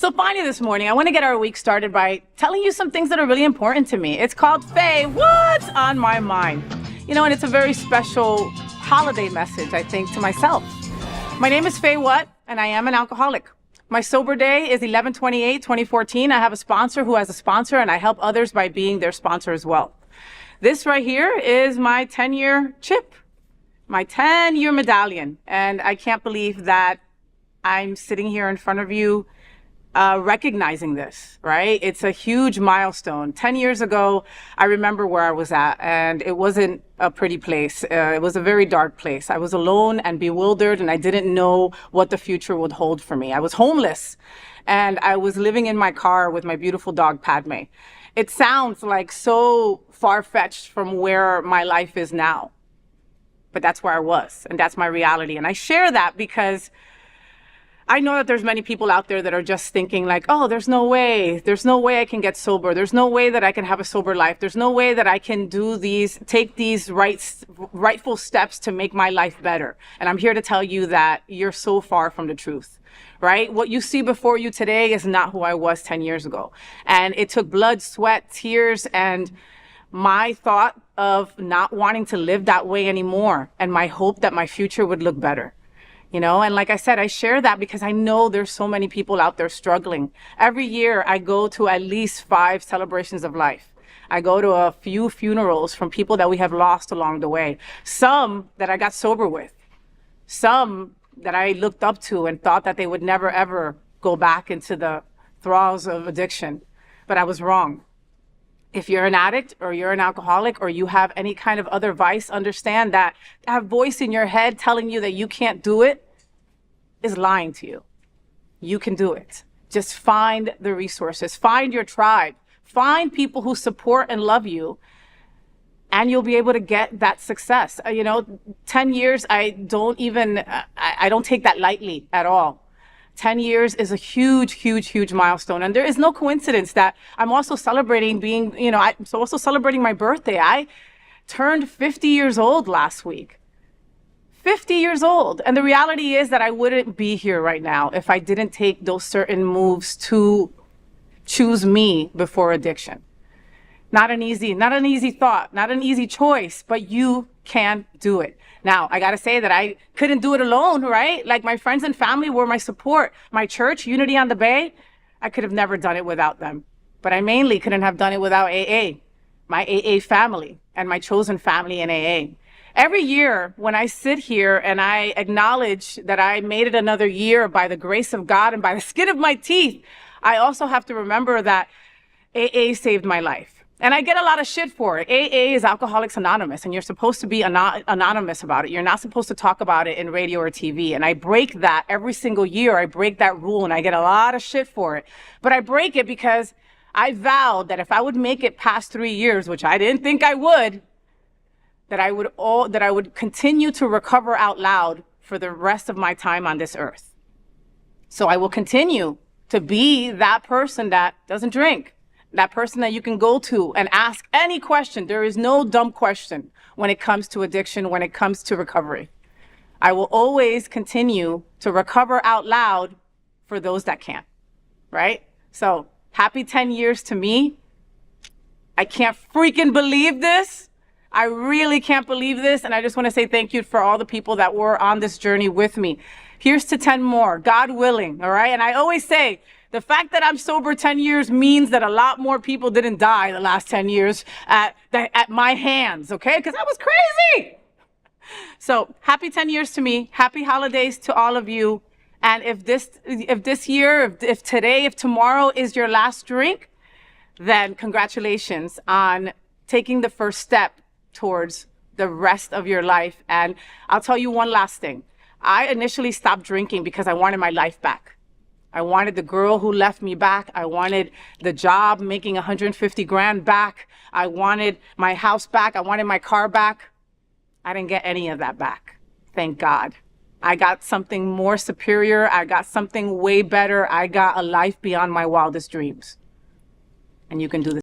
So finally this morning, I want to get our week started by telling you some things that are really important to me. It's called FayWhat's on my mind. And it's a very special holiday message, I think, to myself. My name is FayWhat, and I am an alcoholic. My sober day is 11/28/2014. I have a sponsor who has a sponsor, and I help others by being their sponsor as well. This right here is my 10-year chip, my 10-year medallion, and I can't believe that I'm sitting here in front of you recognizing this, right? It's a huge milestone. 10 years ago, I remember where I was at, and it wasn't a pretty place. It was a very dark place. I was alone and bewildered, and I didn't know what the future would hold for me. I was homeless, and I was living in my car with my beautiful dog, Padme. It sounds like so far-fetched from where my life is now, but that's where I was, and that's my reality. And I share that because I know that there's many people out there that are just thinking like, oh, there's no way I can get sober. There's no way that I can have a sober life. There's no way that I can take these rightful steps to make my life better. And I'm here to tell you that you're so far from the truth, right? What you see before you today is not who I was 10 years ago. And it took blood, sweat, tears, and my thought of not wanting to live that way anymore, and my hope that my future would look better. And like I said, I share that because I know there's so many people out there struggling. Every year I go to at least 5 celebrations of life. I go to a few funerals from people that we have lost along the way. Some that I got sober with. Some that I looked up to and thought that they would never ever go back into the thralls of addiction. But I was wrong. If you're an addict or you're an alcoholic or you have any kind of other vice, understand that that voice in your head telling you that you can't do it is lying to you. You can do it. Just find the resources, find your tribe, find people who support and love you, and you'll be able to get that success. 10 years, I don't take that lightly at all. 10 years is a huge, huge, huge milestone. And there is no coincidence that I'm also celebrating I'm also celebrating my birthday. I turned 50 years old last week. 50 years old. And the reality is that I wouldn't be here right now if I didn't take those certain moves to choose me before addiction. Not an easy thought, not an easy choice, but you can do it. Now, I got to say that I couldn't do it alone, right? Like my friends and family were my support. My church, Unity on the Bay, I could have never done it without them. But I mainly couldn't have done it without AA, my AA family, and my chosen family in AA. Every year when I sit here and I acknowledge that I made it another year by the grace of God and by the skin of my teeth, I also have to remember that AA saved my life. And I get a lot of shit for it. AA is Alcoholics Anonymous, and you're supposed to be anonymous about it. You're not supposed to talk about it in radio or TV. And I break that every single year. I break that rule, and I get a lot of shit for it. But I break it because I vowed that if I would make it past 3 years, which I didn't think I would, that I would continue to recover out loud for the rest of my time on this earth. So I will continue to be that person that doesn't drink. That person that you can go to and ask any question. There is no dumb question when it comes to addiction, when it comes to recovery. I will always continue to recover out loud for those that can't, right? So happy 10 years to me. I can't freaking believe this. I really can't believe this. And I just want to say thank you for all the people that were on this journey with me. Here's to 10 more, God willing, all right? And I always say, the fact that I'm sober 10 years means that a lot more people didn't die the last 10 years at my hands, okay? Because I was crazy. So happy 10 years to me. Happy holidays to all of you. And if tomorrow is your last drink, then congratulations on taking the first step towards the rest of your life. And I'll tell you one last thing. I initially stopped drinking because I wanted my life back. I wanted the girl who left me back. I wanted the job making 150 grand back. I wanted my house back. I wanted my car back. I didn't get any of that back. Thank God. I got something more superior. I got something way better. I got a life beyond my wildest dreams. And you can do this.